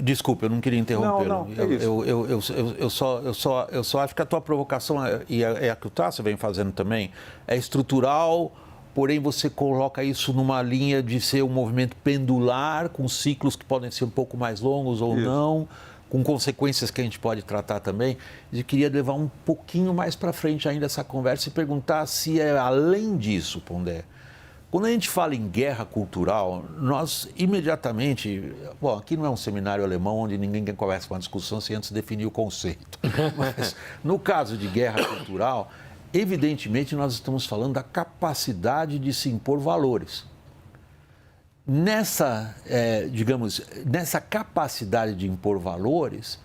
Desculpa, eu não queria interromper. Não, é isso. Eu só acho que a tua provocação, é a que o Tasso vem fazendo também, é estrutural, porém você coloca isso numa linha de ser um movimento pendular, com ciclos que podem ser um pouco mais longos ou não, com consequências que a gente pode tratar também. Eu queria levar um pouquinho mais para frente ainda essa conversa e perguntar se é além disso, Pondé. Quando a gente fala em guerra cultural, nós imediatamente... Bom, aqui não é um seminário alemão onde ninguém começa uma discussão sem antes definir o conceito. Mas, no caso de guerra cultural, evidentemente nós estamos falando da capacidade de se impor valores. Nessa capacidade de impor valores,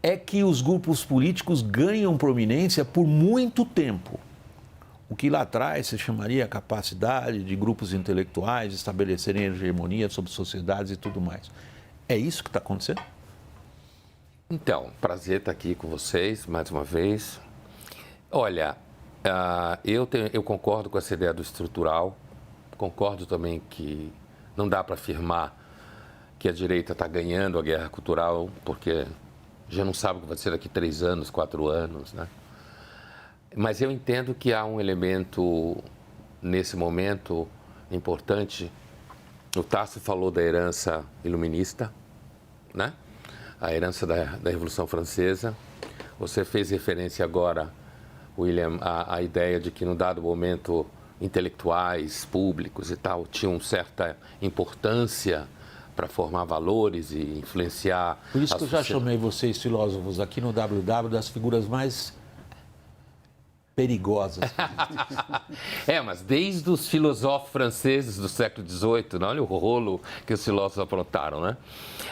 é que os grupos políticos ganham prominência por muito tempo. O que lá atrás se chamaria a capacidade de grupos intelectuais estabelecerem hegemonia sobre sociedades e tudo mais. É isso que está acontecendo? Então, prazer estar aqui com vocês mais uma vez. Olha, eu concordo com essa ideia do estrutural, concordo também que não dá para afirmar que a direita está ganhando a guerra cultural, porque já não sabe o que vai ser daqui 3 anos, 4 anos, né? Mas eu entendo que há um elemento, nesse momento, importante. O Tasso falou da herança iluminista, né? A herança da Revolução Francesa. Você fez referência agora, William, à ideia de que, num dado momento, intelectuais, públicos e tal, tinham certa importância para formar valores e influenciar... Por isso que eu já chamei vocês, filósofos, aqui no WW, das figuras mais... perigosas. Mas desde os filósofos franceses do século XVIII, olha o rolo que os filósofos aprontaram, né?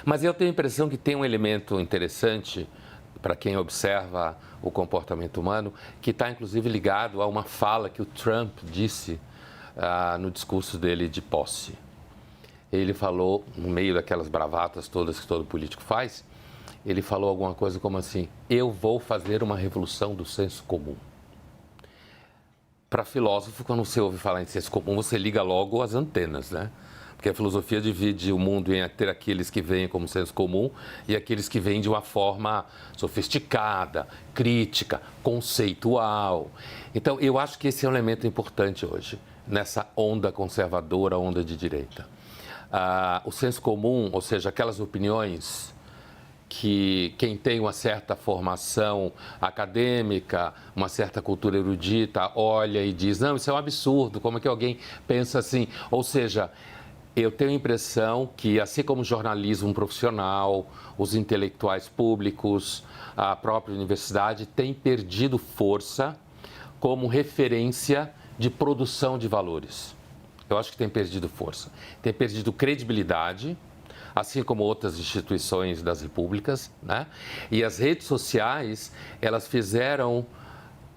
Mas eu tenho a impressão que tem um elemento interessante para quem observa o comportamento humano, que está inclusive ligado a uma fala que o Trump disse no discurso dele de posse. Ele falou, no meio daquelas bravatas todas que todo político faz, ele falou alguma coisa como assim: eu vou fazer uma revolução do senso comum. Para filósofo, quando você ouve falar em senso comum, você liga logo as antenas, né? Porque a filosofia divide o mundo em ter aqueles que veem como senso comum e aqueles que veem de uma forma sofisticada, crítica, conceitual. Então, eu acho que esse é um elemento importante hoje, nessa onda conservadora, onda de direita. O senso comum, ou seja, aquelas opiniões que quem tem uma certa formação acadêmica, uma certa cultura erudita, olha e diz, não, isso é um absurdo, como é que alguém pensa assim? Ou seja, eu tenho a impressão que, assim como o jornalismo profissional, os intelectuais públicos, a própria universidade, tem perdido força como referência de produção de valores. Eu acho que tem perdido força, tem perdido credibilidade, assim como outras instituições das repúblicas, né? E as redes sociais, elas fizeram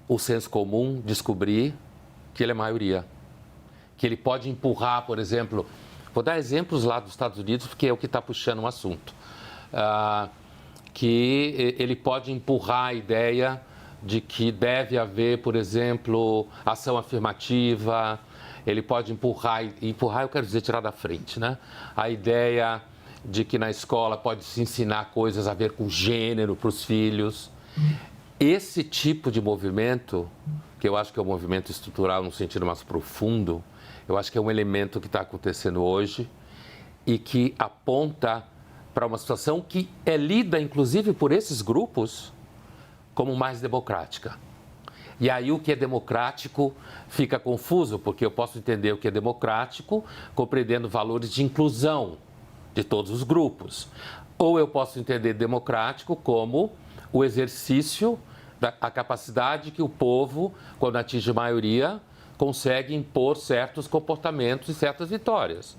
o senso comum descobrir que ele é maioria, que ele pode empurrar, por exemplo, vou dar exemplos lá dos Estados Unidos, porque é o que está puxando o assunto, que ele pode empurrar a ideia de que deve haver, por exemplo, ação afirmativa, ele pode empurrar eu quero dizer tirar da frente, né? A ideia de que na escola pode se ensinar coisas a ver com gênero para os filhos. Esse tipo de movimento, que eu acho que é um movimento estrutural no sentido mais profundo, eu acho que é um elemento que está acontecendo hoje e que aponta para uma situação que é lida, inclusive, por esses grupos como mais democrática. E aí o que é democrático fica confuso, porque eu posso entender o que é democrático compreendendo valores de inclusão de todos os grupos. Ou eu posso entender democrático como o exercício da capacidade que o povo, quando atinge maioria, consegue impor certos comportamentos e certas vitórias.